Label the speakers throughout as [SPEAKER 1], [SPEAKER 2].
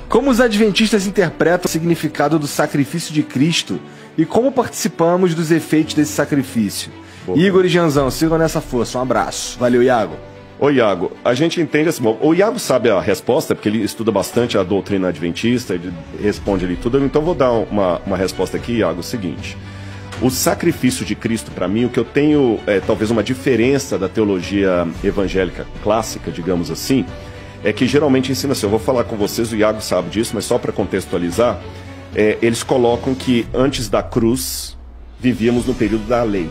[SPEAKER 1] Como os adventistas interpretam o significado do sacrifício de Cristo e como participamos dos efeitos desse sacrifício?
[SPEAKER 2] Boa.
[SPEAKER 1] Igor e Janzão, sigam nessa força. Um abraço. Valeu, Iago.
[SPEAKER 2] Ô Iago, a gente entende assim, o Iago sabe a resposta, porque ele estuda bastante a doutrina adventista, ele responde ali tudo, então vou dar uma resposta aqui, Iago, o seguinte: o sacrifício de Cristo, para mim, o que eu tenho, talvez uma diferença da teologia evangélica clássica, digamos assim, é que geralmente ensina assim, eu vou falar com vocês, o Iago sabe disso, mas só para contextualizar, eles colocam que antes da cruz, vivíamos no período da lei.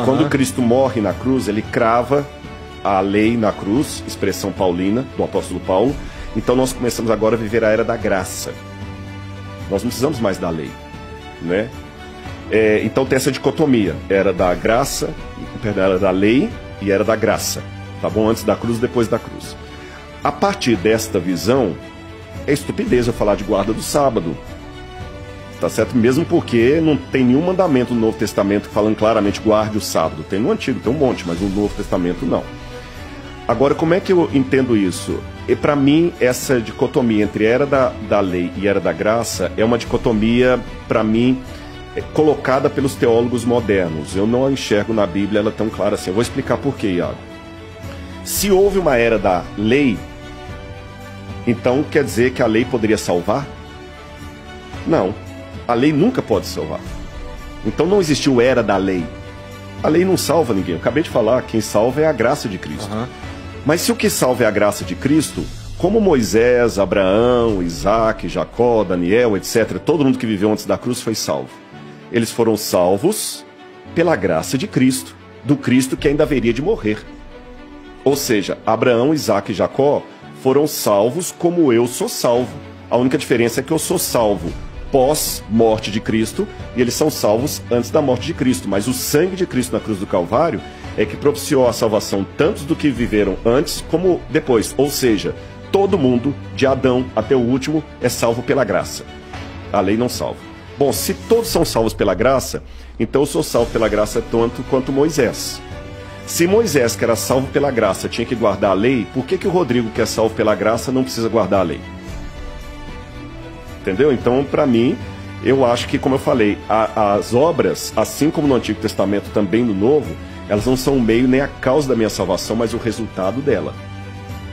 [SPEAKER 2] Quando Cristo morre na cruz, ele crava a lei na cruz, expressão paulina, do apóstolo Paulo. Então nós começamos agora a viver a era da graça. Nós não precisamos mais da lei, né? Então tem essa dicotomia, era da graça, era da lei e era da graça, tá bom? Antes da cruz, depois da cruz. A partir desta visão, é estupidez eu falar de guarda do sábado. Tá certo? Mesmo porque não tem nenhum mandamento no Novo Testamento falando claramente guarde o sábado. Tem no Antigo, tem um monte, mas no Novo Testamento não. Agora, como é que eu entendo isso? E para mim, essa dicotomia entre era da lei e era da graça é uma dicotomia, para mim, colocada pelos teólogos modernos. Eu não a enxergo na Bíblia ela tão clara assim. Eu vou explicar por quê, Iago. Se houve uma era da lei, então quer dizer que a lei poderia salvar? Não. A lei nunca pode salvar. Então não existiu era da lei. A lei não salva ninguém. Eu acabei de falar, quem salva é a graça de Cristo. Mas se o que salva é a graça de Cristo, como Moisés, Abraão, Isaac, Jacó, Daniel, etc., todo mundo que viveu antes da cruz foi salvo. Eles foram salvos pela graça de Cristo, do Cristo que ainda haveria de morrer. Ou seja, Abraão, Isaac e Jacó foram salvos como eu sou salvo. A única diferença é que eu sou salvo pós-morte de Cristo, e eles são salvos antes da morte de Cristo. Mas o sangue de Cristo na cruz do Calvário é que propiciou a salvação tanto do que viveram antes como depois. Ou seja, todo mundo, de Adão até o último, é salvo pela graça. A lei não salva. Bom, se todos são salvos pela graça, então eu sou salvo pela graça tanto quanto Moisés. Se Moisés, que era salvo pela graça, tinha que guardar a lei, por que o Rodrigo, que é salvo pela graça, não precisa guardar a lei? Entendeu? Então, para mim, eu acho que, como eu falei, as obras, assim como no Antigo Testamento, também no Novo, elas não são o meio nem a causa da minha salvação, mas o resultado dela.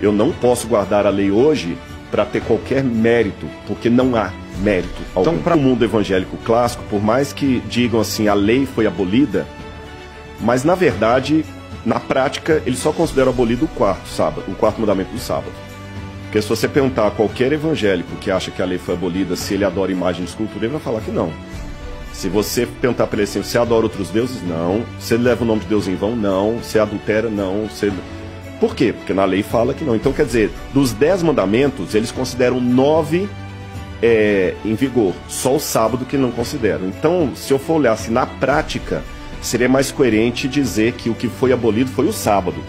[SPEAKER 2] Eu não posso guardar a lei hoje para ter qualquer mérito, porque não há mérito algum. Então, para o mundo evangélico clássico, por mais que digam assim, a lei foi abolida, mas na verdade, na prática, eles só consideram abolido o quarto mandamento do sábado. Porque se você perguntar a qualquer evangélico que acha que a lei foi abolida, se ele adora imagem de escultura, ele vai falar que não. Se você perguntar para ele assim, você adora outros deuses? Não. Você leva o nome de Deus em vão? Não. Você adultera? Não. Por quê? Porque na lei fala que não. Então, quer dizer, dos 10 mandamentos, eles consideram 9 em vigor. Só o sábado que não consideram. Então, se eu for olhar assim, na prática, seria mais coerente dizer que o que foi abolido foi o sábado,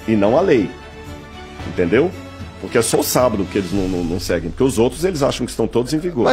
[SPEAKER 2] e não a lei. Entendeu? Porque é só o sábado que eles não seguem. Porque os outros, eles acham que estão todos em vigor.